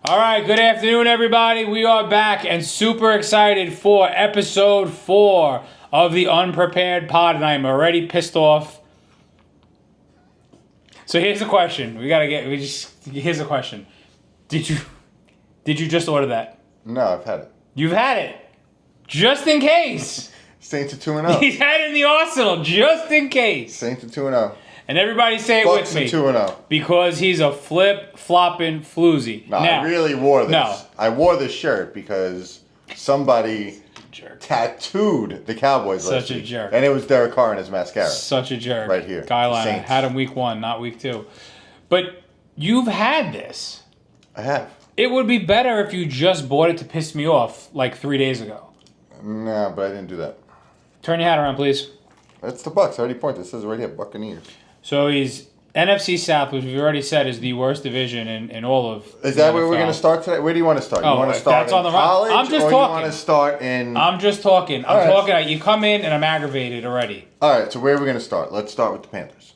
All right, good afternoon, everybody. We are back and super excited for episode 4 of the Unprepared Pod, and I'm already pissed off. So here's the question. Here's the question. Did you just order that? No, I've had it. You've had it, just in case. Saints are 2-0. He's had it in the arsenal, just in case. Saints are 2-0. And everybody say it Bucks with me. are 2-0. Because he's a flip-flopping floozy. No, now, I really wore this. No. I wore this shirt because somebody tattooed the Cowboys last Such a week. jerk. And it was Derek Carr and his mascara. Such a jerk. Right here. Guyliner. Saints. Had him week 1, not week 2. But you've had this. I have. It would be better if you just bought it to piss me off like 3 days ago. No, but I didn't do that. Turn your hat around, please. That's the Bucks. I already pointed. It says right here, Buccaneers. So he's NFC South, which we've already said is the worst division in all of Is that the where we're NFL. going to start today? Where do you want to start? You Oh, want to if start that's in on the college, I'm just or talking. you want to start in... I'm just talking. All I'm right. talking. You come in and I'm aggravated already. All right, so where are we going to start? Let's start with the Panthers.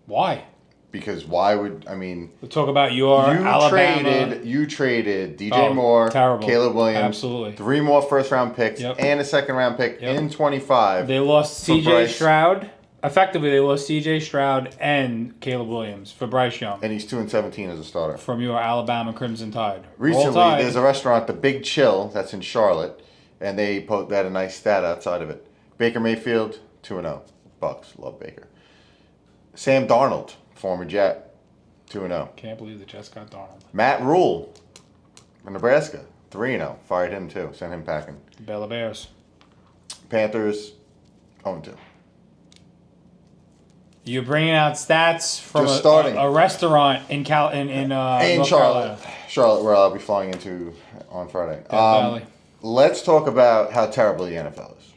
Why? Because why would... I mean... We'll talk about your Alabama. You traded DJ Moore, terrible. Caleb Williams, Absolutely. 3 more first-round picks, Yep. and a second-round pick Yep. in 25. They lost for C.J. Bryce. Stroud. Effectively, they lost C.J. Stroud and Caleb Williams for Bryce Young And he's 2-17 as a starter. from your Alabama Crimson Tide. Recently, Roll Tide. there's a restaurant, The Big Chill, that's in Charlotte, and they had a nice stat outside of it. Baker Mayfield, 2-0. Bucks, love Baker. Sam Darnold, former Jet, 2-0. Can't believe the Jets got Darnold. Matt Rule, from Nebraska, 3-0. Fired him too, sent him packing. Bella Bears. Panthers, 0-2. You're bringing out stats from Just starting. a restaurant in In North Charlotte. Carolina. Charlotte, where I'll be flying into on Friday. Death Valley. Let's talk about how terrible the NFL is.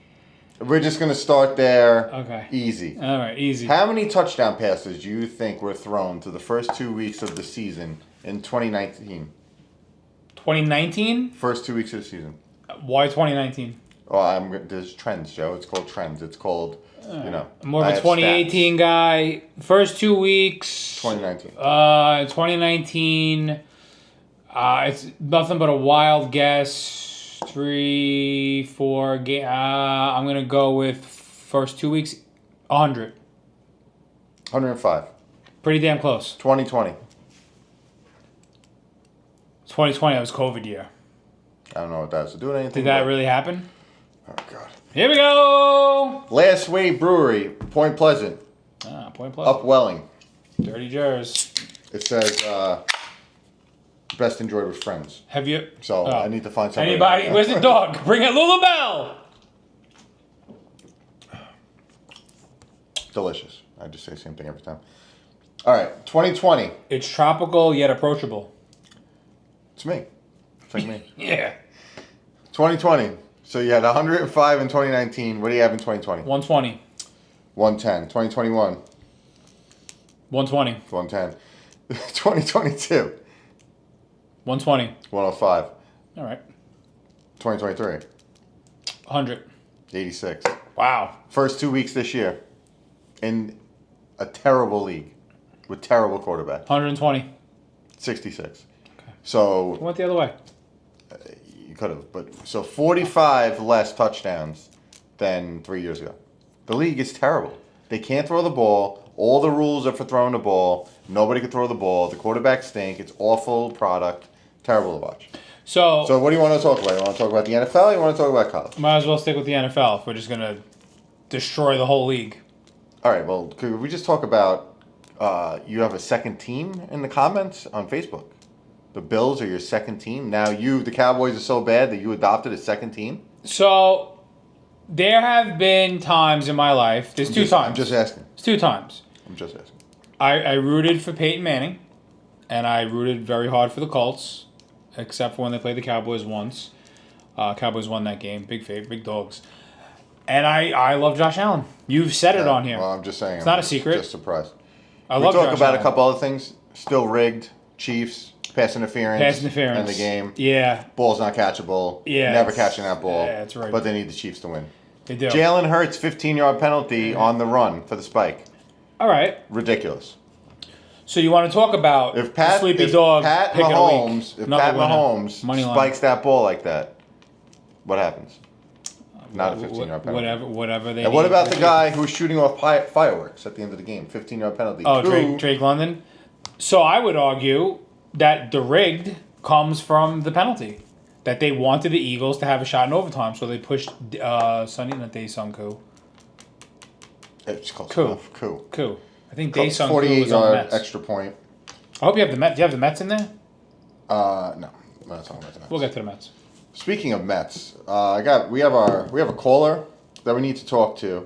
We're just going to start there. Okay. Easy. All right, easy. How many touchdown passes do you think were thrown to the first 2 weeks of the season in 2019? 2019? First 2 weeks of the season. Why 2019? Oh, there's trends, Joe. It's called trends. It's called, More of I a have 2018 guy. First 2 weeks. stats. 2019. 2019. It's nothing but a wild guess. 3, 4. I'm gonna go with first 2 weeks. 100. 105. Pretty damn close. 2020. 2020. That was COVID year. I don't know what that is. Doing anything. Did that but- really happen? Oh, God. Here we go. Last Wave Brewery, Point Pleasant, Point Pleasant. Upwelling. Dirty Jers. It says best enjoyed with friends. Have you? So I need to find somebody. Anybody? Where's the dog? Bring it, Lula Bell. Delicious. I just say the same thing every time. All right, 2020. It's tropical yet approachable. It's me. It's like me. Yeah. 2020. So you had 105 in 2019. What do you have in 2020? 120. 110. 2021. 120. 110. 2022. 120. 105. All right. 2023. 100. 86. Wow. First 2 weeks this year in a terrible league with terrible quarterback. 120. 66. Okay. So Went the other way. you could have, but so 45 less touchdowns than 3 years ago. The league is terrible. They can't throw the ball. All the rules are for throwing the ball. Nobody can throw the ball. The quarterbacks stink. It's awful product. Terrible to watch. So So what do you want to talk about? You want to talk about the NFL? Or you want to talk about college? might as well stick with the NFL if we're just going to destroy the whole league. All right. Well, could we just talk about you have a second team in the comments on Facebook? The Bills are your second team. Now the Cowboys are so bad that you adopted a second team? So there have been times in my life. There's two times. I'm just asking. It's 2 times. I'm just asking. I rooted for Peyton Manning, and I rooted very hard for the Colts, except for when they played the Cowboys once. Cowboys won that game. Big dogs. And I love Josh Allen. You've said it on here. Well, I'm just saying. It's not a secret. Just surprised. I We love talk Josh about Allen. a couple other things. Still rigged. Chiefs. Pass interference. In the game. Yeah. Ball's not catchable. Yeah. Never catching that ball. Yeah, that's right. But they need the Chiefs to win. They do. Jalen Hurts, 15-yard penalty on the run for the spike. All right. Ridiculous. So you want to talk about If Pat, sleepy if dog Pat pick of the Mahomes, week? if Another Pat winner. Mahomes Money line. spikes that ball like that, what happens? Not a 15-yard penalty. Whatever they. And what need. about the guy who's shooting off fireworks at the end of the game? 15-yard penalty. Oh, Drake London. So I would argue that the rigged comes from the penalty. That they wanted the Eagles to have a shot in overtime, so they pushed Sonny Dae-Sung Koo. It's close Coup. enough. Coup. Koo. I think Dae-Sung Koo was on the 48-yard Mets. extra point. I hope you have the Mets. Do you have the Mets in there? No. I'm not talking about the Mets. We'll get to the Mets. Speaking of Mets, we have a caller that we need to talk to.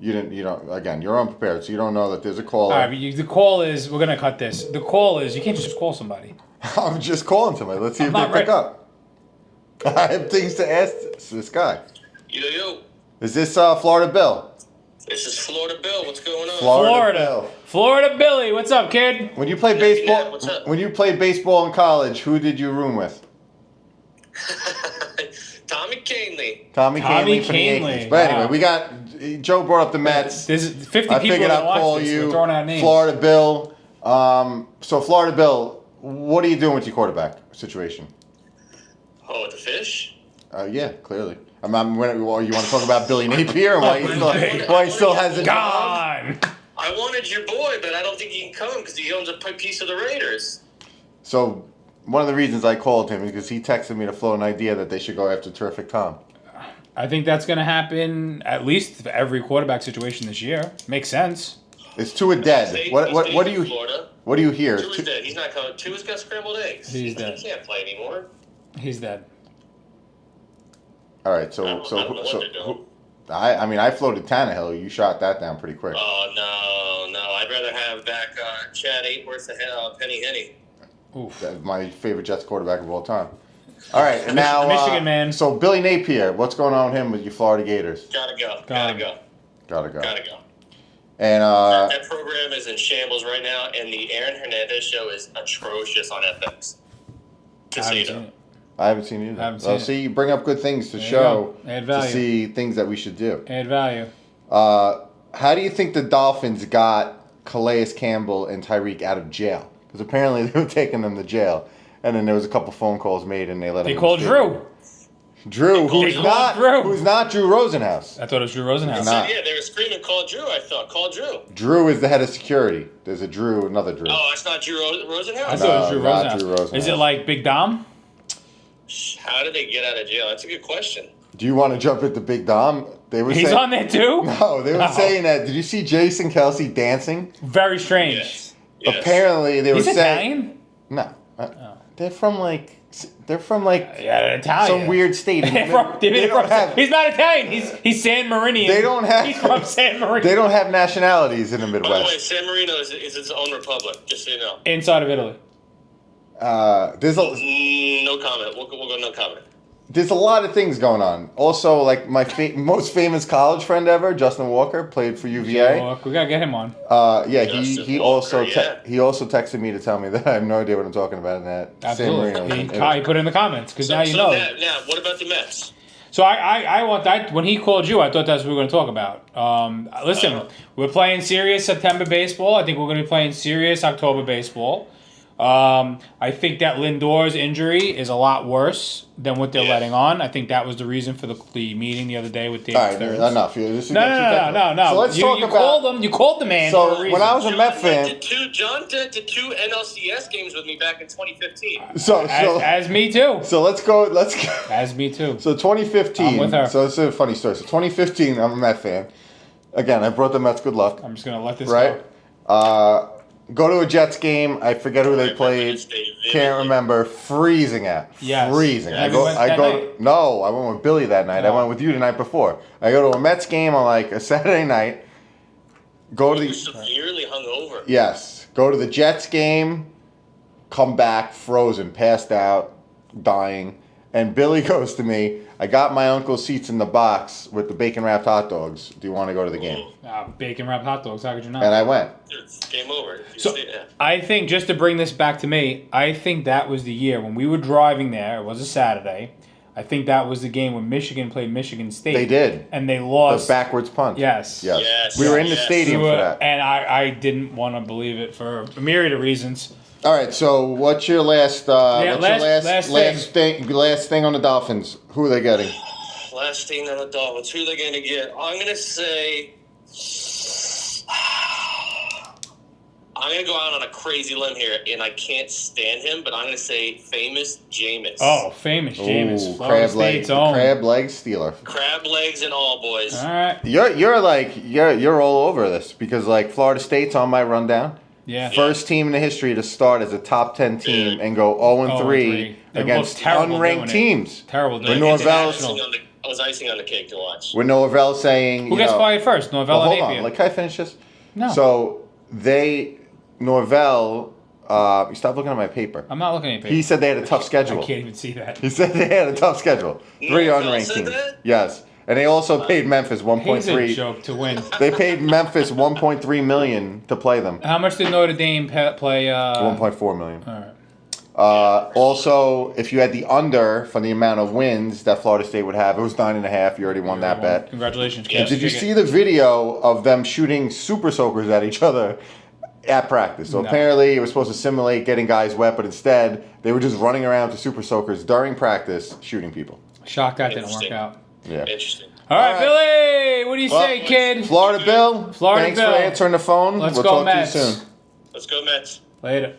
Again, you're unprepared, so you don't know that there's a caller. All right, the call is, we're going to cut this. The call is, you can't just call somebody. I'm just calling somebody. Let's see if they not pick ready. up. I have things to ask this guy. Yo. Is this Florida Bill? This is Florida Bill. What's going on? Florida. Florida Billy, what's up, kid? When you played Yeah, baseball, what's up? when you played baseball in college, who did you room with? Tommy Canley. Tommy Canley for the Canley. Yankees. But anyway, Wow. we got Joe brought up the Mets. There's 50 I people figured that I'd watch call this. you We're throwing out names. Florida Bill. So Florida Bill, what are you doing with your quarterback situation? Oh, the fish? Yeah, clearly. You want to talk about Billy Napier and why he still has a job? Gone. I wanted your boy, but I don't think he can come because he owns a piece of the Raiders. So one of the reasons I called him is because he texted me to float an idea that they should go after Terrific Tom. I think that's going to happen at least for every quarterback situation this year. Makes sense. It's Tua dead. He What stays do in you Florida. what do you hear? Tua's dead. He's not coming. Tua's got scrambled eggs. He's dead. He can't play anymore. He's dead. All right, I don't know what they're doing. I floated Tannehill. You shot that down pretty quick. Oh, no. I'd rather have back Chad Aitworth and Penny Henny. Oof. That's my favorite Jets quarterback of all time. All right, and now Michigan man. So Billy Napier, what's going on with him with your Florida Gators? Gotta go. Gotta go. And That program is in shambles right now, and the Aaron Hernandez show is atrocious on FX. Just so you know. I haven't seen it either. I haven't seen it. See, you bring up good things to There you show go. Add to value. see things that we should do. Add value. How do you think the Dolphins got Calais Campbell and Tyreek out of jail? Because apparently they were taking them to jail, and then there was a couple phone calls made, and they let them. They called Drew. Drew, They who's not Drew Rosenhaus. I thought it was Drew Rosenhaus. Nah. Yeah, they were screaming, call Drew, I thought. Call Drew. Drew is the head of security. There's another Drew. Oh, that's not Drew Rosenhaus? I thought it was Drew not Rosenhaus. Drew Rosenhaus. Is it like Big Dom? How did they get out of jail? That's a good question. Do you want to jump at the Big Dom? They were He's saying, on there too? No, they were No. saying that. Did you see Jason Kelsey dancing? Very strange. Yes. Apparently they He's were saying Italian? no. Oh. They're from like Yeah, Italian. some weird state. They're from- They don't have- he's not Italian. He's San Marino. They don't have. He's from San Marino. They don't have nationalities in the By the way, Midwest. San Marino is its own republic, just so you know. Inside of Italy. There's a No comment. We'll go no comment. there's a lot of things going on. Also, like my most famous college friend ever, Justin Walker, played for UVA. Oh, we gotta get him on. Yeah, Justin he Walker, also yeah. he also texted me to tell me that I have no idea what I'm talking about in that San Marino. Absolutely. He put it in the comments because now you know. Now, what about the Mets? So I want that when he called you, I thought that's what we were going to talk about. Listen, we're playing serious September baseball. I think we're going to be playing serious October baseball. I think that Lindor's injury is a lot worse than what they're letting on. I think that was the reason for the meeting the other day with David All right, Stearns. enough. This is No. So let's talk you about. called him. You called the man for a So reason. when I was a Met fan, John did two NLCS games with me back in 2015. as me too. So let's go. As me too. So 2015. I'm with her. So it's a funny story. So 2015, I'm a Met fan. Again, I brought the Mets good luck. I'm just gonna let this Right. go. Go to a Jets game. I forget who they played. Can't remember. Freezing out. Yes. Freezing. And we went that night? No, I went with Billy that night. I Oh. went with you the night before. I go to a Mets game on like a Saturday night. Go to You the severely hungover. Yes. Go to the Jets game, come back frozen, passed out, dying. And Billy goes to me, I got my uncle's seats in the box with the bacon wrapped hot dogs. Do you want to go to the game? Bacon wrapped hot dogs. How could you not? And I went. It's game over. So I think, just to bring this back to me, I think that was the year when we were driving there. It was a Saturday. I think that was the game when Michigan played Michigan State. They did. And they lost. The backwards punt. Yes. Yes. We were in the stadium for that. And I didn't want to believe it for a myriad of reasons. All right, so what's your last last thing on the Dolphins? Who are they getting? Last thing on the Dolphins. Who are they going to get? I'm going to say... I'm going to go out on a crazy limb here, and I can't stand him, but I'm going to say Famous Jameis. Oh, Famous Jameis. Crab leg stealer. Crab legs and all, boys. All right. You're all over this because like Florida State's on my rundown. Yeah. First team in the history to start as a top 10 team and go 0-3 against unranked teams. Terrible. I was icing on the cake to watch. With Norvell saying... Who gets fired first? Norvell and hold Napier? on. Like, can I finish this? No. So, Norvell... you stop looking at my paper. I'm not looking at your paper. He said they had a tough schedule. I can't even see that. He said they had a tough schedule. 3 unranked teams. That? Yes. And they also paid Memphis 1.3. He's a joke to win. They paid Memphis 1.3 million to play them. How much did Notre Dame play? 1.4 million. All right. Also, if you had the under for the amount of wins that Florida State would have, it was 9.5. You already won that bet. Congratulations. Yeah. Did you see the video of them shooting super soakers at each other at practice? So apparently it was supposed to simulate getting guys wet, but instead they were just running around to super soakers during practice shooting people. Shocked that didn't work out. Yeah. Interesting. All right, Billy. What do you say, kid? Florida Bill. Florida thanks Bill. for answering the phone. Let's we'll go talk Mets. to you soon. Let's go Mets. Later.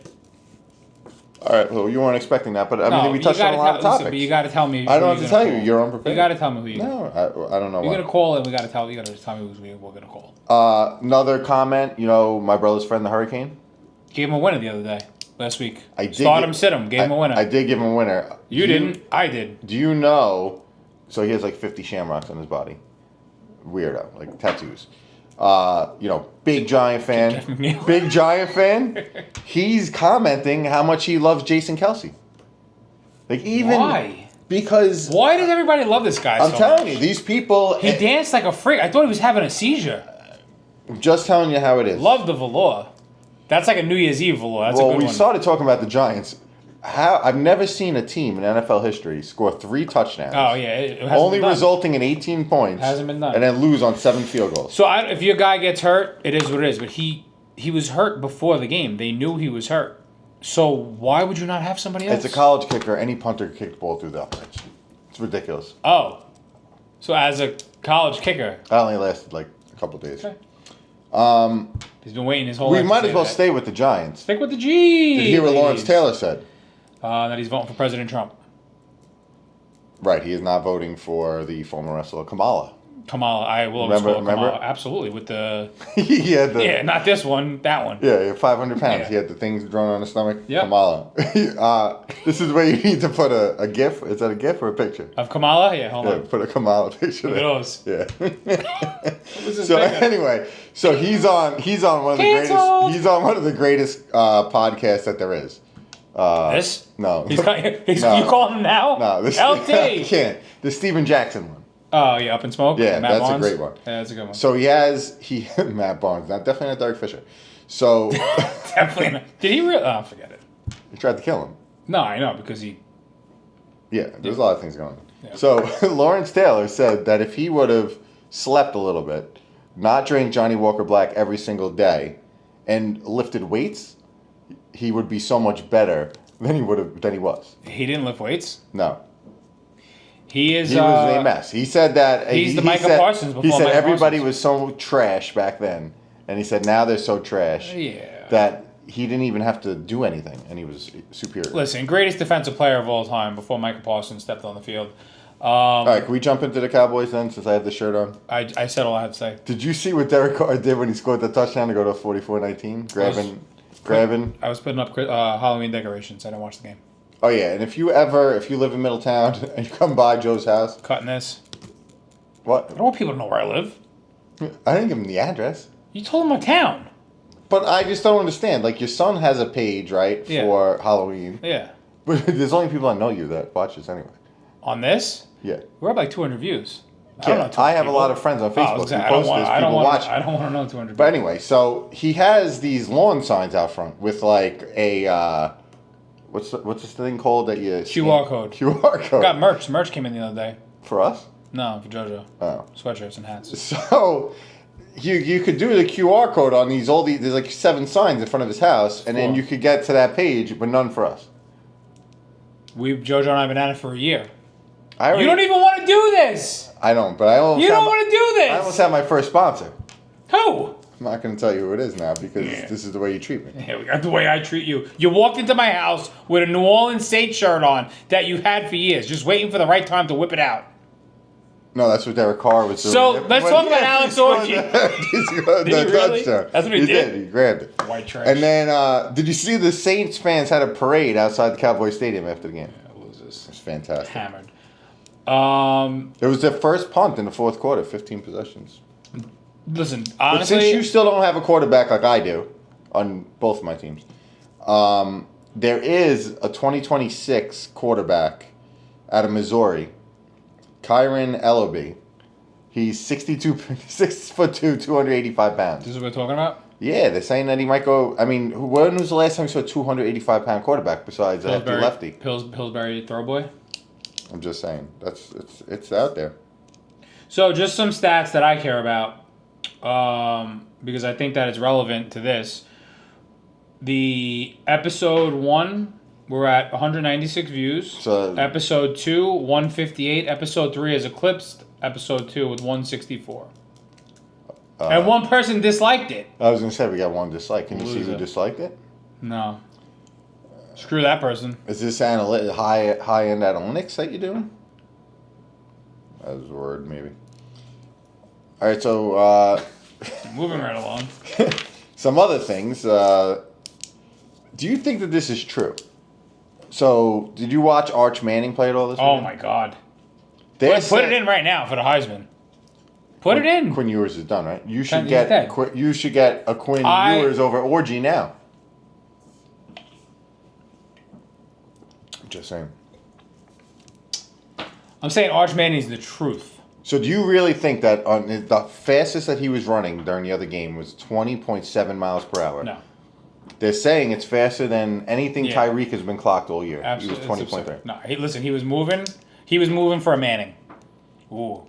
All right, well, you weren't expecting that, but I mean, we touched on a lot of topics. But you got to tell me. I don't have to tell you. You're unprepared. You got to tell me who you. No, I don't know. You're why. gonna call and we got to tell. You got to tell me who we're gonna call. Another comment. You know, my brother's friend, the Hurricane. Gave him a winner the other day, last week. I did. Start him, sit him. Gave him a winner. I did give him a winner. You didn't. I did. Do you know? So he has like 50 shamrocks on his body. Weirdo, like tattoos. You know, big Giant fan. Big Giant fan. He's commenting how much he loves Jason Kelsey. Like even why? Because why does everybody love this guy? I'm so telling much? you, these people. He danced like a freak. I thought he was having a seizure. I'm just telling you how it is. Love the velour. That's like a New Year's Eve velour. That's a good we one. started talking about the Giants. I've never seen a team in NFL history score 3 touchdowns. Oh yeah, it hasn't only been done. resulting in 18 points. Hasn't been done. And then lose on 7 field goals. So if your guy gets hurt, it is what it is. But he was hurt before the game. They knew he was hurt. So why would you not have somebody else? It's a college kicker. Any punter can kick the ball through the uprights. It's ridiculous. Oh, so as a college kicker, That only lasted like a couple days. Okay. He's been waiting his whole life. We might to as well say that. stay with the Giants. Stick with the G. Did you hear what Lawrence Taylor said? That he's voting for President Trump. Right, he is not voting for the former wrestler Kamala. Kamala, I will Remember- Kamala. Absolutely, with the He had the not this one, that one. Yeah, 500 pounds. Yeah. He had the things drawn on his stomach. Yep. Kamala. This is where you need to put a GIF. Is that a GIF or a picture? Of Kamala, yeah. Hold Yeah, on. put a Kamala picture Look at there. those. Yeah. was his So picture? anyway, so he's on one of the Canceled! greatest. He's on one of the greatest podcasts that there is. This? No. He's No. You calling him now? No, this LT. I can't. The Steven Jackson one. Oh yeah, Up in Smoke. Yeah, Matt that's Barnes? a great one. Yeah, that's a good one. So he Matt Barnes, definitely not Derek Fisher. So Definitely not. Did he really? Oh, forget it. he tried to kill him. No, I know because he. Yeah, there's a lot of things going on. Yeah. So Lawrence Taylor said that if he would have slept a little bit, not drank Johnny Walker Black every single day, and lifted weights, he would be so much better than he was. He didn't lift weights. No. He is. He was a mess. He said that He's the he Micah said, Parsons before He said Micah everybody Parsons. was so trash back then, and he said now they're so trash Yeah. that he didn't even have to do anything, and he was superior. Listen, greatest defensive player of all time before Micah Parsons stepped on the field. All right, can we jump into the Cowboys then, since I have the shirt on? I said all I had to say. Did you see what Derek Carr did when he scored the touchdown to go to 44-19? Grabbing. I was putting up Halloween decorations. I didn't watch the game. Oh yeah, and if you live in Middletown and you come by Joe's house, Cutting this. what? I don't want people to know where I live. I didn't give him the address. You told them my town. But I just don't understand. Like your son has a page, right, Yeah. for Halloween. Yeah. But there's only people that know you that watch this anyway. On this, Yeah. we're up like 200 views. Yeah, I have a lot of friends on Facebook who post this, people watch. I don't want to know 200 But anyway, so he has these lawn signs out front with like a what's this thing called that you QR code. QR code. Got merch. Merch came in the other day. For us? No, for JoJo. Oh. Sweatshirts and hats. So you could do the QR code on there's like 7 signs in front of his house, and then 4. you could get to that page, but none for us. JoJo and I have been at it for a year. You You don't even want to do this. I don't, but I almost. You don't want to do this. I almost have my first sponsor. Who? I'm not going to tell you who it is now because this is the way you treat me. Yeah, we got the way I treat you. You walked into my house with a New Orleans Saints shirt on that you've had for years, just waiting for the right time to whip it out. No, that's what Derek Carr was doing. So, let's talk about Alex Orji. Did he really? touchdown. That's what he did? He grabbed it. White trash. And then, did you see the Saints fans had a parade outside the Cowboys Stadium after the game? Yeah, what was this? It was fantastic. Hammered. It was their first punt in the fourth quarter, 15 possessions. Listen, But honestly, since you still don't have a quarterback like I do on both of my teams, there is a 2026 quarterback out of Missouri, Kyron Ellaby. He's 6'2", 285 pounds. this is what we're talking about? Yeah, they're saying that he might go. I mean, when was the last time you saw a 285-pound quarterback besides a hefty lefty? Pillsbury Throwboy. I'm just saying it's out there. So just some stats that I care about, because I think that it's relevant to this. The episode 1, we're at 196 views. So Episode 2, 158. Episode 3 has eclipsed episode 2 with 164. And one person disliked it. I was gonna say we got one dislike. Can you see who Loser. disliked it? No. Screw that person. Is this high end analytics that you're doing? That was a word, maybe. All right, so Moving right along. some other things. Do you think that this is true? So, did you watch Arch Manning play at all this Oh weekend? my God. They Put it in right now for the Heisman. Put it in. Quinn Ewers is done, right? You should He's get dead. you should get a Quinn Ewers over Orgy now. I'm just saying. I'm saying Arch Manning's the truth. So do you really think that on the fastest that he was running during the other game was 20.7 miles per hour? No. They're saying it's faster than anything Yeah. Tyreek has been clocked all year. Absolutely. He was 20.3. No, listen, he was moving. He was moving for a Manning. Ooh,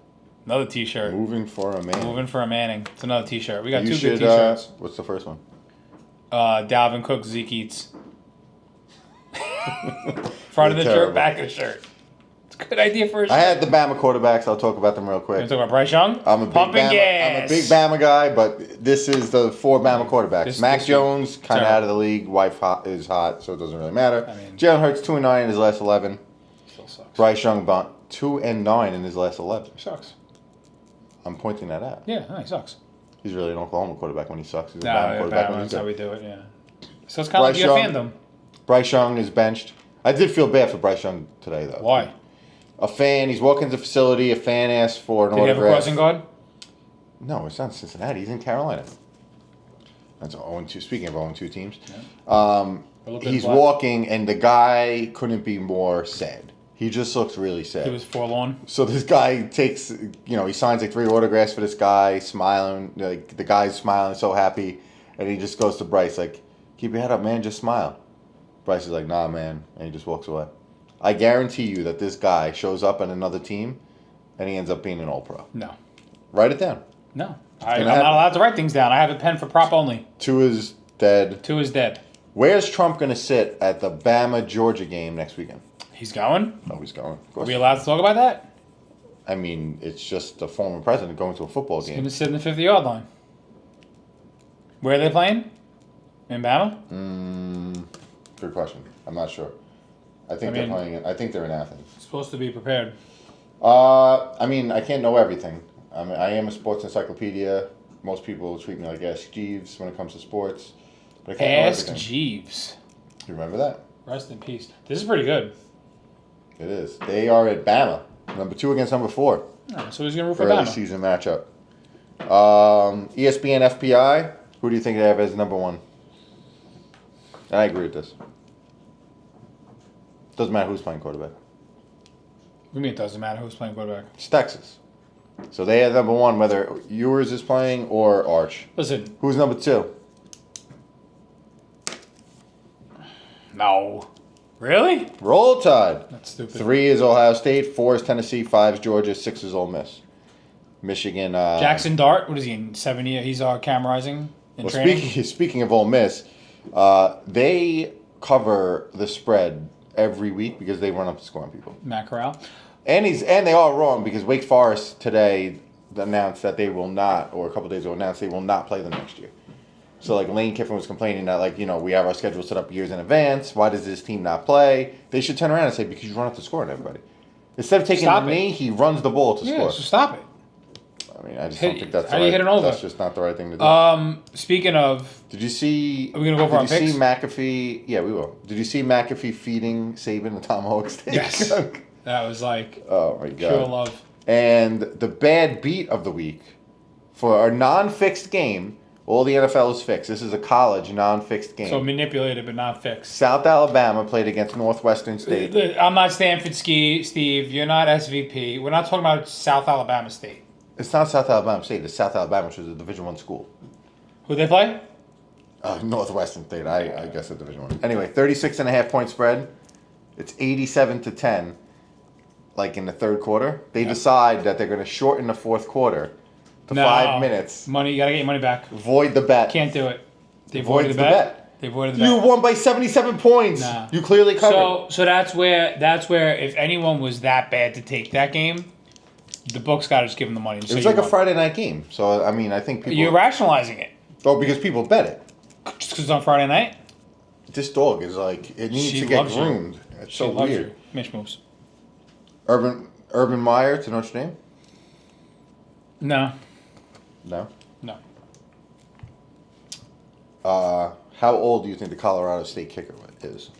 another T-shirt. Moving for a man. Moving for a Manning. It's another T-shirt. We got You 2 should, good T-shirts. what's the first one? Dalvin Cook, Zeke Eats. Front of the Terrible. shirt, back of the shirt. It's a good idea for a shirt. I had the Bama quarterbacks. I'll talk about them real You quick. want to talk about Bryce Young? I'm a big Pumping Bama, gas. I'm a big Bama guy, but this is the 4 Bama quarterbacks. This- Mac this- Jones, kind of terrible. out of the league. Wife is hot, so it doesn't really matter. I mean- Jalen Hurts 2-9 in his last 11. Still sucks. Bryce Young 2-9 in his last 11. Sucks. I'm pointing that out. Yeah, no, he sucks. He's really an Oklahoma quarterback when he sucks. He's a No, Bama quarterback when that's he's how good. we do it, yeah. So it's kind of like Bryce your Young. fandom. Bryce Young is benched. I did feel bad for Bryce Young today, though. Why? A fan, he's walking to the facility, a fan asked for an Did he have a autograph. crossing guard? No, it's not Cincinnati. He's in Carolina. That's 0-2. Speaking of 0-2 teams. We're looking He's black. walking, and the guy couldn't be more sad. He just looks really sad. He was forlorn. So this guy takes, he signs like 3 autographs for this guy, smiling. Like the guy's smiling, so happy, and he just goes to Bryce like, "Keep your head up, man. Just smile." Bryce is like, "Nah, man," and he just walks away. I guarantee you that this guy shows up on another team, and he ends up being an All-Pro. No. Write it down. No. I'm gonna not happen. allowed to write things down. I have a pen for prop only. 2 is dead. 2 is dead. Where's Trump going to sit at the Bama-Georgia game next weekend? He's going? Oh, he's going. Of Are course. we allowed to talk about that? I mean, it's just the former president going to a football He's going game. to sit in the 50-yard line. Where are they playing? In Bama? Good question. I'm not sure. I think they're playing. I think they're in Athens. Supposed to be prepared. I mean, I can't know everything. I am a sports encyclopedia. Most people treat me like Ask Jeeves when it comes to sports. But I can't know Ask everything. Jeeves. You remember that? Rest in peace. This is pretty good. It is. They are at Bama. Number 2 against number 4. Oh, so he's going to root for Early Bama. season matchup. ESPN FPI. Who do you think they have as number 1? And I agree with this. Doesn't matter who's playing quarterback. What do you mean it doesn't matter who's playing quarterback? It's Texas. So they have number 1, whether Ewers is playing or Arch. Listen, Who's number 2? no. Really? Roll Tide. That's stupid. 3 is Ohio State, 4 is Tennessee, 5 is Georgia, 6 is Ole Miss. Michigan. Jackson Dart, what is he in 7 years? He's camerizing in training. Speaking of Ole Miss, they cover the spread every week because they run up the score on people. Matt Corral. And they are wrong because Wake Forest today announced that they will not, or a couple days ago announced they will not play them next year. So like Lane Kiffin was complaining that we have our schedule set up years in advance. Why does this team not play? They should turn around and say because you run up the score on everybody. Instead of taking the knee, he runs the ball to score. So stop it. I mean, I just don't think that's how do you hit an over? That's just not the right thing to do. Speaking of, did you see? Are we gonna go for our picks? Did you see McAfee? Yeah, we will. Did you see McAfee feeding Saban the tomahawk steak? Yes. That was like, oh my god, pure love. And the bad beat of the week for our non-fixed game. All the NFL is fixed. This is a college non-fixed game. So manipulated but not fixed. South Alabama played against Northwestern State. I'm not Stanford Steve. You're not SVP. We're not talking about South Alabama State. It's not South Alabama State. It's South Alabama, which is a Division I school. Who they play? Northwestern State. I guess a Division I. Anyway, 36.5 point spread. It's 87-10. Like in the third quarter, they decide that they're going to shorten the fourth quarter to 5 minutes. Money, you gotta get your money back. Void the bet. Can't do it. They voided the bet. They voided the bet. You won by 77 points. Nah. You clearly covered. So that's where if anyone was that bad to take that game, the books gotta just give them the money. It was like a Friday night game. So I mean, I think people. You're rationalizing it. Oh, because people bet it. Just because it's on Friday night. This dog is like it needs to get groomed. It's so weird. Mitch moves. Urban Meyer to Notre Dame. No. No? No. How old do you think the Colorado State kicker is?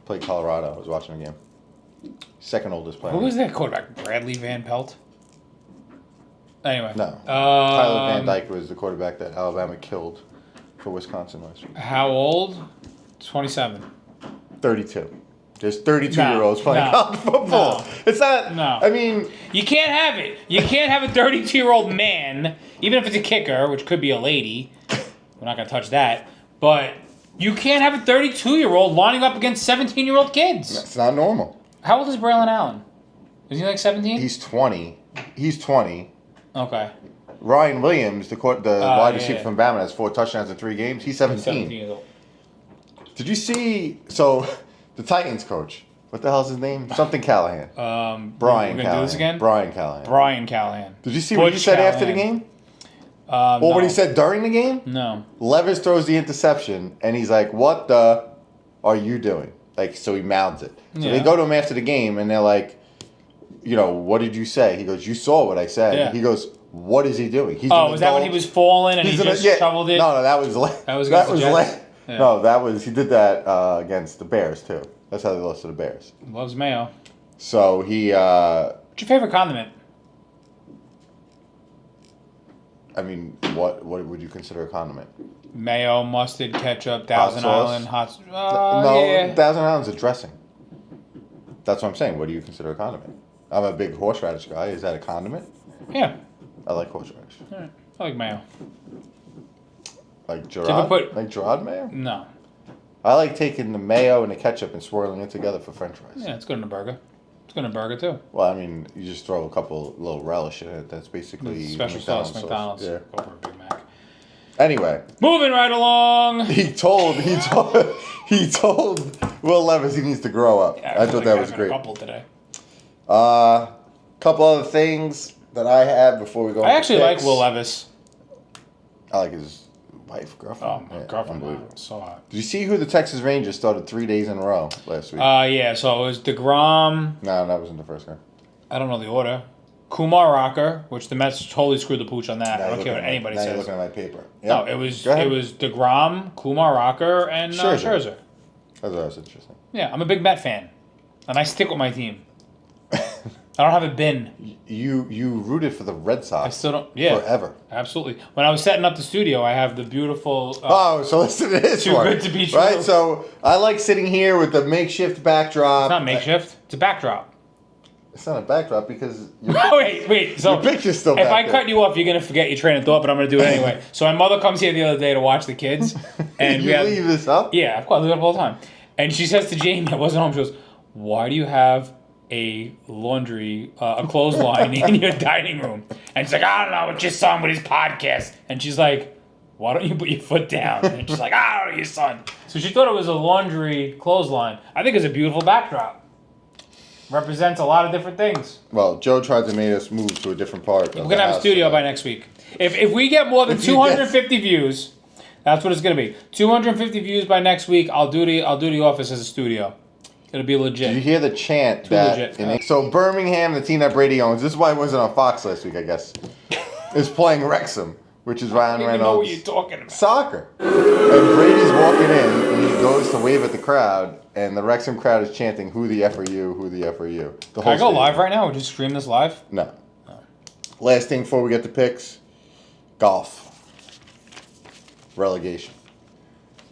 Played Colorado. I was watching the game. Second oldest player. Who was that quarterback? Bradley Van Pelt? Anyway. No. Tyler Van Dyke was the quarterback that Alabama killed for Wisconsin last week. How old? 27. 32. There's 32-year-olds playing college football. It's not. No. I mean, you can't have it. You can't have a 32-year-old man, even if it's a kicker, which could be a lady. We're not gonna touch that. But you can't have a 32-year-old lining up against 17-year-old kids. that's not normal. How old is Braylon Allen? Is he like 17? He's 20. He's 20. Okay. Ryan Williams, the wide receiver from Bama, has 4 touchdowns in 3 games. He's 17. 17 years old. Did you see? So. The Titans coach. What the hell's his name? Something Callahan. Brian we're gonna Callahan. do this again? Brian Callahan. Brian Callahan. Did you see what he said after the game? Or what he said during the game? No. Levis throws the interception, and he's like, "What the are you doing?" Like, so he mouths it. So they go to him after the game, and they're like, "What did you say?" He goes, "You saw what I said." Yeah. He goes, "What is he doing?" Was that when he was falling and he just shoveled it? No, that was Yeah. No, that was he did that against the Bears too. That's how they lost to the Bears. Loves mayo. So he. What's your favorite condiment? I mean, what would you consider a condiment? Mayo, mustard, ketchup, Thousand Island, hot. No, Thousand Island's a dressing. That's what I'm saying. What do you consider a condiment? I'm a big horseradish guy. Is that a condiment? Yeah. I like horseradish. All right. I like mayo. Like Gerard? Like Gerard mayo? No. I like taking the mayo and the ketchup and swirling it together for French fries. Yeah, it's good in a burger. It's good in a burger too. Well, I mean, you just throw a couple little relish in it. That's basically special sauce, McDonald's. Yeah. Go for a Big Mac. Anyway, moving right along. He told Will Levis he needs to grow up. Yeah, I thought that was great. A couple today. Couple other things that I had before we go. I actually like Will Levis. I like his wife, girlfriend. Oh, my girlfriend. Unbelievable. So hot. Did you see who the Texas Rangers started 3 days in a row last week? Yeah. So it was DeGrom. No, that wasn't the first guy. I don't know the order. Kumar Rocker, which the Mets totally screwed the pooch on that. I don't care what anybody says. Now you're looking at my paper. Yep. No, it was DeGrom, Kumar Rocker, and Scherzer. That was interesting. Yeah, I'm a big Met fan, and I stick with my team. I don't have a bin. You rooted for the Red Sox. I still don't. Yeah, forever. Absolutely. When I was setting up the studio, I have the beautiful. So listen to this Too one. good to be true. Right. So I like sitting here with the makeshift backdrop. It's not makeshift. It's a backdrop. It's not a backdrop because. Wait. So your picture's still if back I there. cut you off, you're gonna forget your train of thought, but I'm gonna do it anyway. So my mother comes here the other day to watch the kids, and you leave this up. Yeah, of course, I leave it up all the time. And she says to Jamie, I wasn't home, she goes, why do you have a clothesline in your dining room? And she's like, I don't know, it's your son with his podcast. And she's like, why don't you put your foot down? And she's like, I don't know, your son. So she thought it was a laundry clothesline. I think it's a beautiful backdrop. Represents a lot of different things. Well, Joe tried to make us move to a different part. We're going to have a studio by next week. If we get more than 250 views, that's what it's going to be. 250 views by next week, I'll do the office as a studio. It'll be legit. Did you hear the chant so Birmingham, the team that Brady owns, this is why it wasn't on Fox last week, I guess, is playing Wrexham, which is Ryan Reynolds. I don't even know what you're talking about. Soccer. And Brady's walking in, and he goes to wave at the crowd, and the Wrexham crowd is chanting, who the F are you, who the F are you. Can I go live right now? Or just stream this live? No. Last thing before we get to picks, golf. Relegation.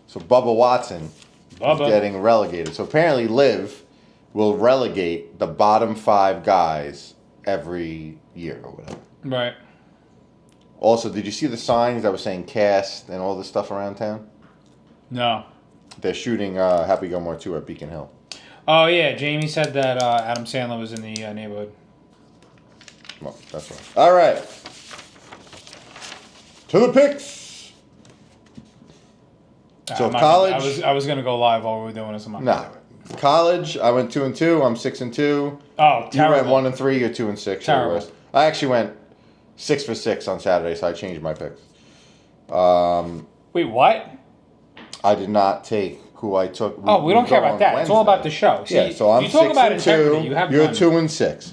So Bubba Watson is getting relegated. So apparently Liv will relegate the bottom 5 guys every year or whatever. Right. Also, did you see the signs that were saying cast and all this stuff around town? No. They're shooting Happy Gilmore 2 at Beacon Hill. Oh, yeah. Jamie said that Adam Sandler was in the neighborhood. Well, that's right. All right. To the picks. So college. I was gonna go live while we were doing this. No. College, I went 2-2. I'm 6-2. Oh, terrible. You went 1-3. You're 2-6. Terrible. I actually went 6 for 6 on Saturday, so I changed my picks. Wait, what? I did not take who I took. We don't care about that. Wednesday. It's all about the show. See, yeah, so I'm you talk 6 about and integrity. 2. You have You're none. 2-6.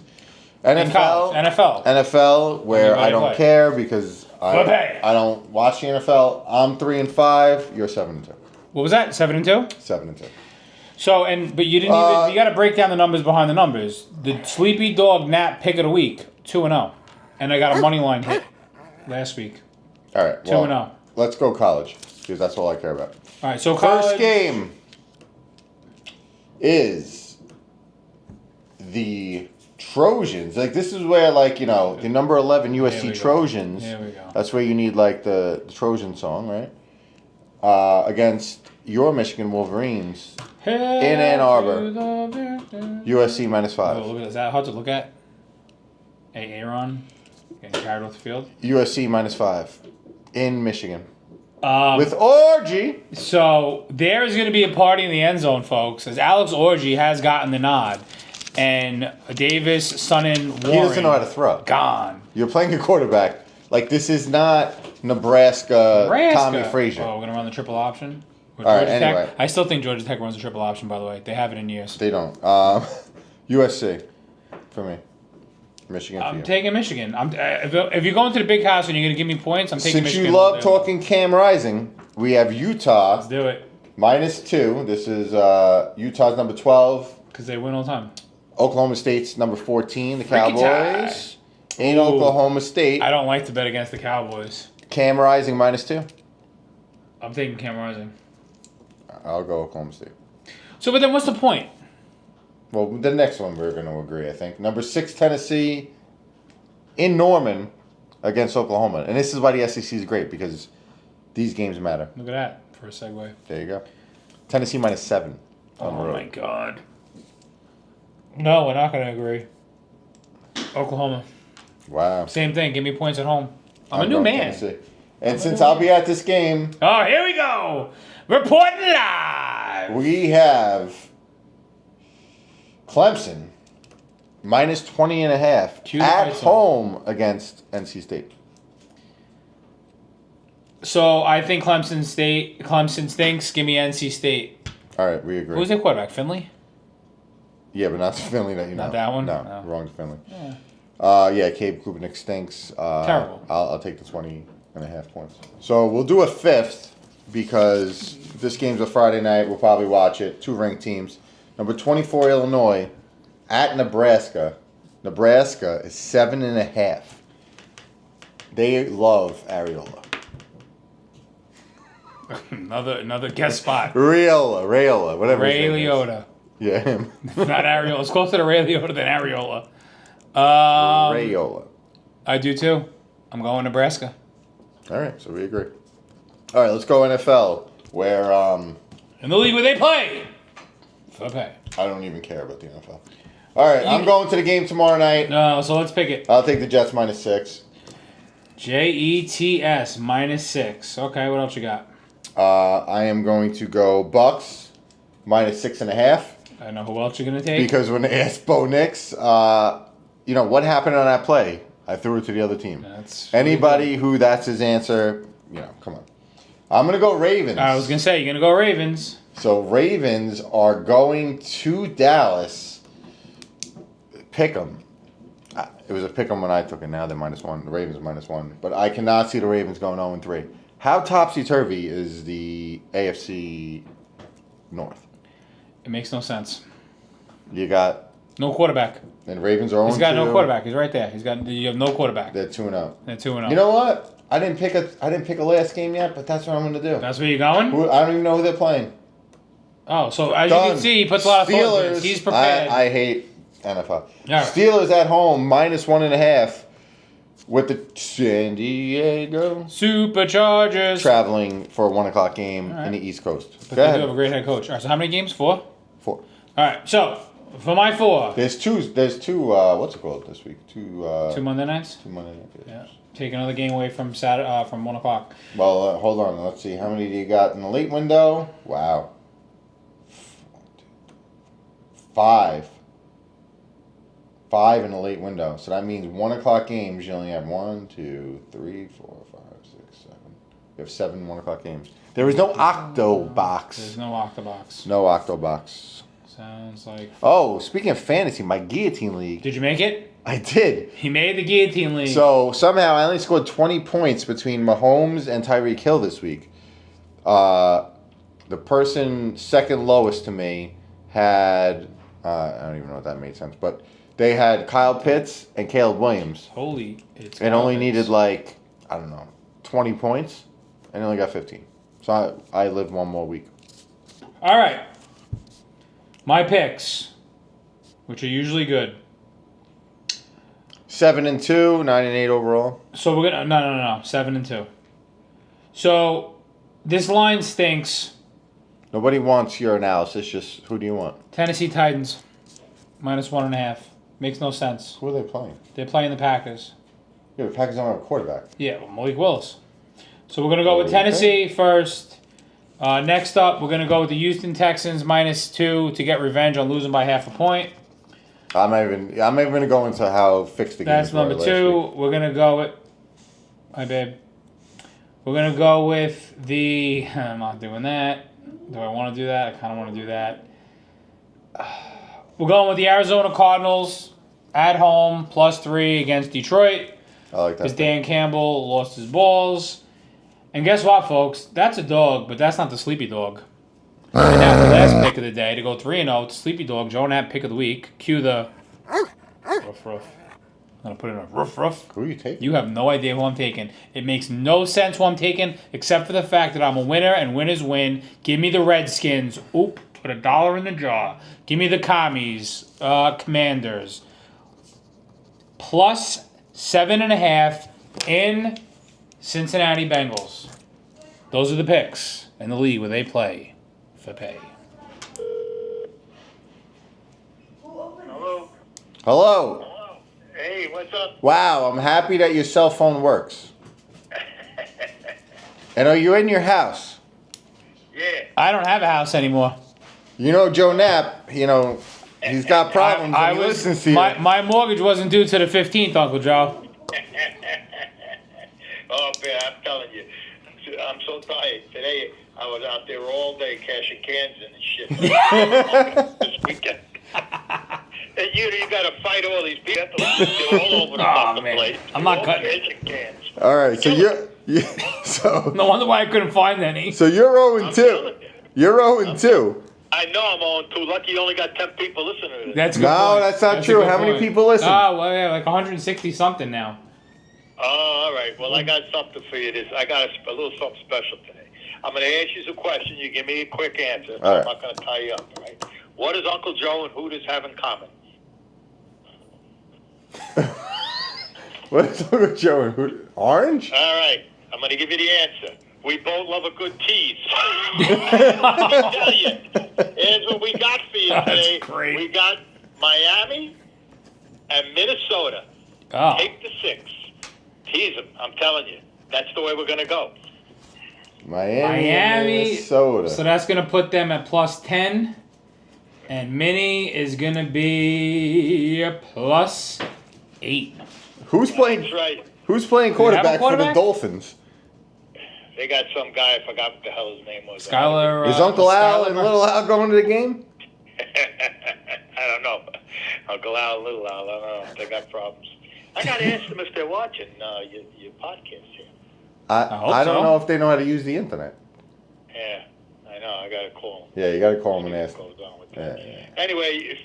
In college, NFL, where I don't care because Play. I don't watch the NFL. I'm 3-5. You're 7-2. What was that? 7-2. 7-2. So but you didn't even. You got to break down the numbers behind the numbers. The Sleepy Dog Nap pick of the week 2-0, and I got a money line hit last week. All right, 2-0. Let's go college because that's all I care about. All right, so college. First game is the Trojans. Like this is where the number 11 USC Trojans. Here we go. That's where you need the Trojan song, right? Against your Michigan Wolverines in Ann Arbor. USC -5. Oh, look at that. Is that hard to look at? Aaron getting carried off the field. USC -5 in Michigan. With Orgy. So there's going to be a party in the end zone, folks, as Alex Orgy has gotten the nod. And Davis, Sonnen, Warren. He doesn't know how to throw. Gone. You're playing a quarterback. This is not Nebraska. Tommy Frazier. Oh, we're going to run the triple option? With All right, Georgia anyway. Tech? I still think Georgia Tech runs the triple option, by the way. They haven't in years. They don't. USC for me. Michigan for you. I'm taking Michigan. If you're going to the big house and you're going to give me points, I'm taking Michigan. Since you love talking Cam Rising, we have Utah. Let's do it. -2. This is Utah's number 12. Because they win all the time. Oklahoma State's number 14, the Cowboys. In Oklahoma State. I don't like to bet against the Cowboys. Cam Rising -2. I'm taking Cam Rising. I'll go Oklahoma State. So, but then what's the point? Well, the next one we're going to agree, I think. Number 6, Tennessee in Norman against Oklahoma. And this is why the SEC is great, because these games matter. Look at that for a segue. There you go. Tennessee -7 on the road. Oh, my God. No, we're not going to agree. Oklahoma. Wow. Same thing. Give me points at home. I'm a new man. Tennessee. And since I'll be at this game... Oh, here we go. Reporting live. We have Clemson -20.5 at home against NC State. So I think Clemson stinks. Give me NC State. All right, we agree. Who's their quarterback? Finley? Yeah, but not the Finley that you know. Not that one? No, No. wrong Finley. Yeah. Cade Klubnik stinks. Terrible. I'll take the 20.5 points. So we'll do a fifth because this game's a Friday night. We'll probably watch it. 2 ranked teams. Number 24, Illinois at Nebraska. Nebraska is 7.5. They love Areola. Another guest spot. Rayola, whatever. Ray his name is. Liotta. Yeah, him. Not Areola. It's closer to Ray Liotta than Areola. Rayola. I do too. I'm going Nebraska. All right, so we agree. All right, let's go NFL, where In the league where they play. for pay. I don't even care about the NFL. All right, I'm going to the game tomorrow night. No, so let's pick it. I'll take the Jets -6. Jets -6. Okay, what else you got? I am going to go Bucks -6.5. I know who else you're gonna take. Because when they asked Bo Nix, what happened on that play? I threw it to the other team. That's Anybody who that's his answer, come on. I'm going to go Ravens. I was gonna say you're gonna go Ravens. So Ravens are going to Dallas. Pick 'em. It was a pick 'em when I took it. Now they're -1. The Ravens -1. But I cannot see the Ravens going 0-3. How topsy-turvy is the AFC North? It makes no sense. You got... No quarterback. And Ravens are 0-2. He's got no quarterback. He's right there. You have no quarterback. They're 2-0. They're 2-0. You know what? I didn't pick a last game yet, but that's what I'm going to do. That's where you're going? I don't even know who they're playing. Oh, so as you can see, he puts a lot of thought into this. He's prepared. I hate NFL. Right. Steelers at home, -1.5 with the San Diego Superchargers. traveling for a 1 o'clock game in the East Coast. But Go they ahead. do have a great head coach. All right, so how many games? 4? 4. All right, so for my 4. There's two, what's it called this week? Two 2 Monday nights? 2 Monday nights. Yeah. Take another game away from from 1 o'clock. Well, hold on. Let's see. How many do you got in the late window? Wow. 5. 5 in the late window. So that means 1 o'clock games. You only have 1, 2, 3, 4, 5, 6, 7. You have 7 1 o'clock games. There is no Octo box. There's no Octobox. No Octo box. Sounds like... Oh, speaking of fantasy, my Guillotine League. Did you make it? I did. He made the Guillotine League. So somehow I only scored 20 points between Mahomes and Tyreek Hill this week. The person second lowest to me had... I don't even know if that made sense, but they had Kyle Pitts and Caleb Williams. It's and only needed 20 points, and only got 15. So I lived one more week. All right. My picks, which are usually good. 7-2, 9-8 overall. So we're gonna no 7-2. So this line stinks. Nobody wants your analysis. Just who do you want? Tennessee Titans, -1.5. Makes no sense. Who are they playing? They're playing the Packers. Yeah, the Packers don't have a quarterback. Yeah, well, Malik Willis. So we're gonna go with Tennessee first. Next up, we're gonna go with the Houston Texans -2 to get revenge on losing by half a point. I'm not even gonna go into how fixed the games That's were number last 2. week. We're gonna go with. Hi, babe. We're gonna go with the. I'm not doing that. Do I want to do that? I kind of want to do that. We're going with the Arizona Cardinals at home +3 against Detroit. I like that. Because Dan Campbell lost his balls. And guess what, folks? That's a dog, but that's not the sleepy dog. And now the last pick of the day to go 3-0. It's sleepy dog. Joe Knapp pick of the week. Cue the ruff ruff. I'm gonna put in a ruff ruff. Who are you taking? You have no idea who I'm taking. It makes no sense who I'm taking, except for the fact that I'm a winner and winners win. Give me the Redskins. Oop, put $1 in the jar. Give me the Commies, Commanders. +7.5 in Cincinnati Bengals. Those are the picks in the league where they play for pay. Hello. Hello. Hello. Hey, what's up? Wow, I'm happy that your cell phone works. And are you in your house? Yeah. I don't have a house anymore. You know Joe Knapp, he's got problems and he listens to you. My mortgage wasn't due to the 15th, Uncle Joe. Oh, man, I'm telling you. I'm so tired. Today, I was out there all day cashing cans and shit. This weekend. And you got to fight all these people. They're all over the fucking place. I'm not All cutting cashing cans. All right, so so No wonder why I couldn't find any. so you're 0-2. telling you. You're 0-2. I know I'm on too. Lucky you only got 10 people listening to this. That's a good No, point. that's not a true. good How many point. people listen? Oh, well, yeah, like 160 something now. Oh, all right. Well, I got something for you. I got a little something special today. I'm going to ask you some questions. You give me a quick answer. All right. I'm not going to tie you up, all right? What does Uncle Joe and Hooters have in common? What is Uncle Joe and who? Orange? All right. I'm going to give you the answer. We both love a good tease. Let me tell you. Here's what we got for you today. Great. We got Miami and Minnesota. Oh. Take the 6. Tease them. I'm telling you. That's the way we're going to go. Miami, Minnesota. So that's going to put them at +10. And Minnie is going to be +8. Who's playing? That's right. Who's playing quarterback for the Dolphins? They got some guy, I forgot what the hell his name was. Skylar. Is Uncle Al and Little Al going to the game? I don't know. Uncle Al, Little Al, I don't know. They got problems. I got to ask them if they're watching your podcast here. I don't know if they know how to use the internet. Yeah, I know. I got to call them. Yeah, you got to call them and ask them. Yeah. Anyway, if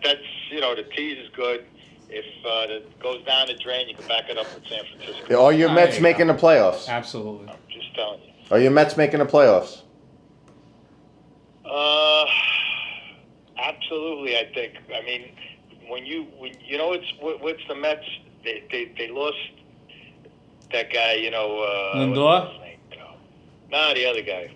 that's, the tease is good. If it goes down the drain, you can back it up with San Francisco. Are your Mets making the playoffs? Absolutely. I'm just telling you. Are your Mets making the playoffs? Absolutely, I think. I mean, when what's the Mets? They lost that guy. Lindor? What's his name? No, the other guy.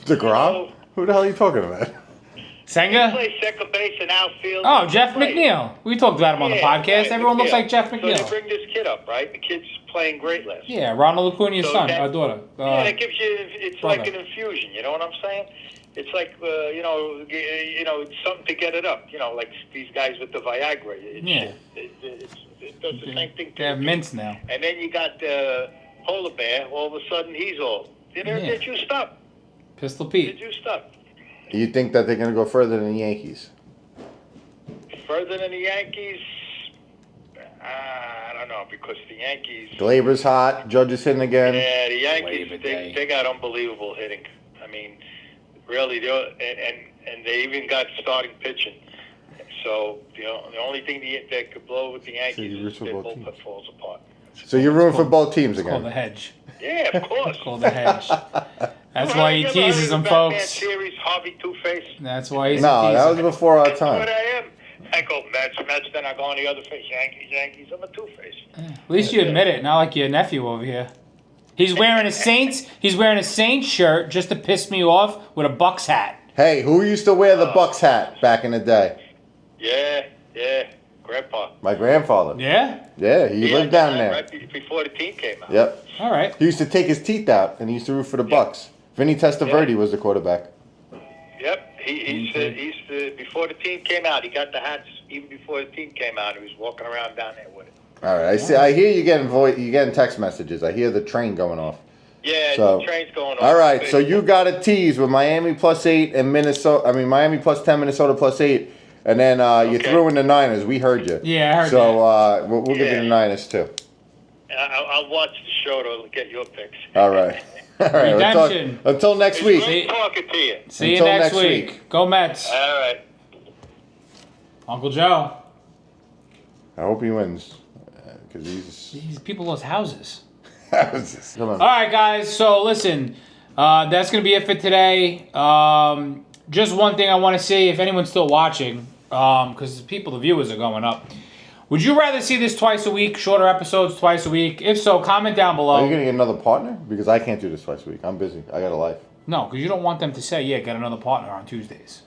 DeGrom? Who the hell are you talking about? He Senga? plays second base and outfield. Oh, Jeff McNeil. We talked about him on the podcast. Right, Everyone looks like Jeff So McNeil. they bring this kid up, right? The kid's playing great last year. Yeah, Ronald Acuna's son, our daughter. That gives you. It's brother. like an infusion. You know what I'm saying? It's like it's something to get it up. Like these guys with the Viagra. It does the same thing. They have mints now. And then you got Polar Bear. All of a sudden, he's all. They're juiced up. Pistol They're Pete. juiced up. You think that they're going to go further than the Yankees? Further than the Yankees. I don't know, because the Yankees. Glaber's hot. Judge is hitting again. Yeah, the Yankees, Labor Day. they got unbelievable hitting. I mean, really, and they even got starting pitching. So the only thing that could blow with the Yankees is their bullpen falls apart. So you're rooting for both teams It's called again? the hedge. Yeah, of course. It's called the hedge. That's why he teases them, folks. Series, Harvey Two-Face. That's why he's No, that was teasing. before our That's what time. I am. I go Mets, then I go on the other face. Yankees. I'm a Two-Face. At least you admit it, not like your nephew over here. He's wearing a Saints shirt just to piss me off with a Bucks hat. Hey, who used to wear the Bucks hat back in the day? Yeah. Grandpa. My grandfather. Yeah? Yeah, he lived down there. Right before the team came out. Yep. All right. He used to take his teeth out, and he used to root for the Bucks. Vinny Testaverde was the quarterback. Yep. He's before the team came out. He got the hats even before the team came out. He was walking around down there with it. All right, I see. I hear you getting text messages. I hear the train going off. Yeah, So, the train's going on. All right, so you got a tease with Miami +8 and Minnesota. I mean, Miami +10, Minnesota +8, and then you threw in the Niners. We heard you. Yeah, I heard So we'll give you the Niners too. I'll watch the show to get your picks. All right. All right. Redemption. Until next It's week. good talking to you. See you Until next next week. week. Go Mets. All right. Uncle Joe. I hope he wins because he's. These people lost houses. Come on. All right, guys. So listen, that's gonna be it for today. Just one thing I want to say, if anyone's still watching, because the viewers are going up. Would you rather see this twice a week, shorter episodes twice a week? If so, comment down below. Are you gonna get another partner? Because I can't do this twice a week. I'm busy. I got a life. No, because you don't want them to say, "Yeah, get another partner on Tuesdays."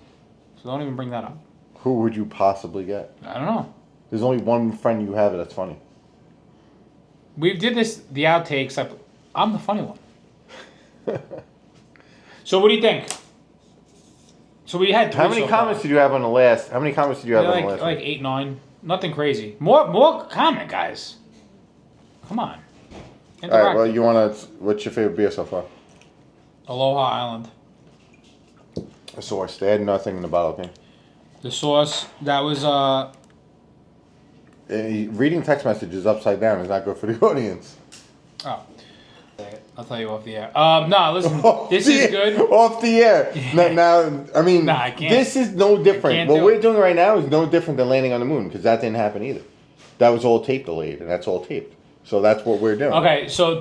So don't even bring that up. Who would you possibly get? I don't know. There's only one friend you have that's funny. We did the outtakes. I'm the funny one. So what do you think? So we had three How many so comments far. did you have on the last? How many comments did you have on the last? Like 8, 9. Nothing crazy. More comment, guys. Come on. All right. Well, you wanna? What's your favorite beer so far? Aloha Island. The Source. They had nothing in the bottle. Okay. The sauce that was Reading text messages upside down is not good for the audience. oh. I'll tell you off the air. No, listen. This is good. Off the air. Now, I mean, Nah, I can't. this is no different. can't What do we're it. doing right now is no different than landing on the moon because that didn't happen either. That was all tape delayed, and that's all taped. So that's what we're doing. Okay, so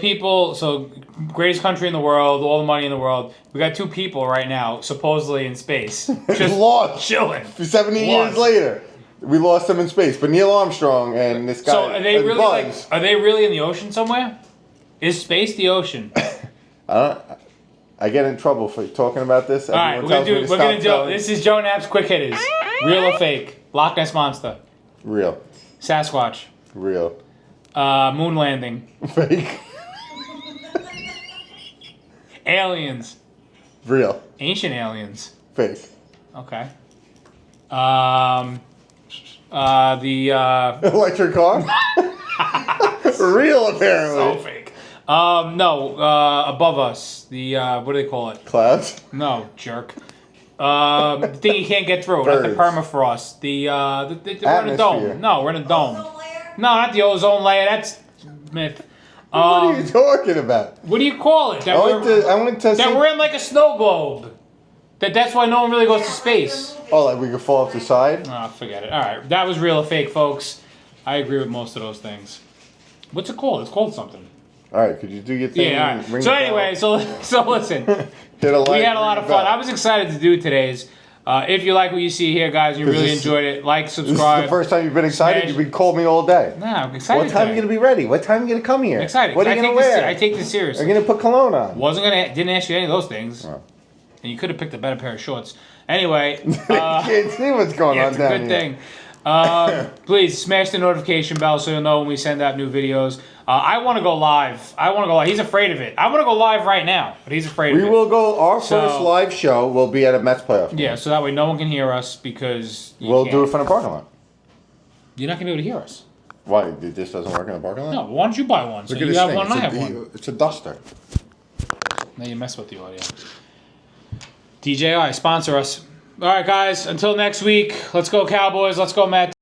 greatest country in the world, all the money in the world. We got 2 people right now, supposedly in space. Just lost. Chilling. 70 years later, we lost them in space. But Neil Armstrong and this guy. So are they and really Buzz, are they really in the ocean somewhere? Is space the ocean? I get in trouble for talking about this. All right, we're gonna do. This is Joe Knapp's quick hitters. Real or fake? Loch Ness monster. Real. Sasquatch. Real. Moon landing. Fake. Aliens. Real. Ancient aliens. Fake. Okay. The Electric car. Real, apparently. so fake. No. Above us. The what do they call it? Clouds. No, jerk. The thing you can't get through. Not the Birds. permafrost. We're in a Atmosphere. dome. No, we're in a dome. No, not the ozone layer. That's myth. What are you talking about? What do you call it? That I wanted to that say. we're in like a snow globe. That's why no one really goes to space. Oh, like we could fall off the side? Ah, forget it. All right, that was real or fake, folks. I agree with most of those things. What's it called? It's called something. All right, could you do your thing? Yeah. All right. So anyway, so listen. Hit a like, We had a lot of ring the fun. bell. I was excited to do today's. If you like what you see here, guys, and you really this- enjoyed it, like, This is subscribe. the first time you've been excited. Smash. You've been calling me all day. Nah, I'm excited. What time are today. you gonna be ready? What time are you gonna come here? I'm excited. What are you I gonna take wear? I take this seriously. Are you gonna put cologne on? Didn't ask you any of those things. Oh. And you could have picked a better pair of shorts. Anyway, Can't see what's going yeah, on it's a down good here. thing. Please smash the notification bell so you'll know when we send out new videos. I want to go live. He's afraid of it. I want to go live right now, but he's afraid of We it. will go. Our So- first live show will be at a Mets playoff. game. Yeah, so that way no one can hear us because We'll do it from the parking lot. You're not going to be able to hear us. Why? This doesn't work in the parking lot? No, why don't you buy one? So Look at you this have thing. one and I have one. It's a duster. Now you mess with the audio. DJI, sponsor us. All right, guys. Until next week, let's go Cowboys. Let's go Matt.